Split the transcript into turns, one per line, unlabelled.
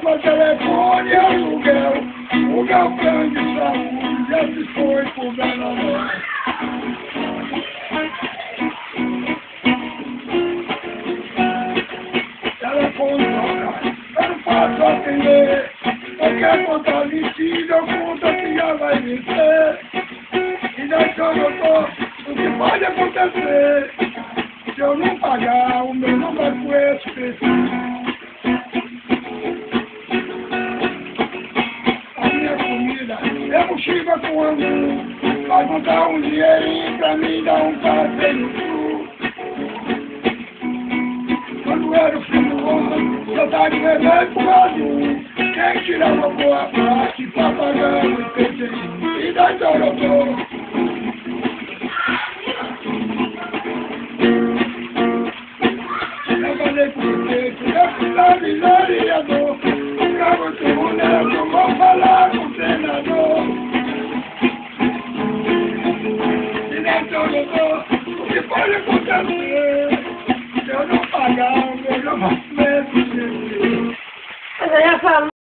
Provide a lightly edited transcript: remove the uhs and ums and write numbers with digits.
água, telefone, aluguel, o meu plano de saúde já se foi pro governador. Telefone toca, eu não posso atender, porque a conta vencida, a conta que já vai vencer. E daí que eu não tô, o que pode acontecer? Se eu não pagar, o meu não vai pro SPC. A minha comida é mochila com angu, vai botar um dinheirinho pra mim dar um passeio no sul. Quando era o fim do ano, eu tava de remédio pro azul. Quem tirava boa parte pra pagar o IPTI? E daí que eu não tô. Vereador, pra você mulher, eu vou falar com o senador. Diretor, doutor, o que pode acontecer? Se eu não pagar, o meu não vai me.
Mas aí essa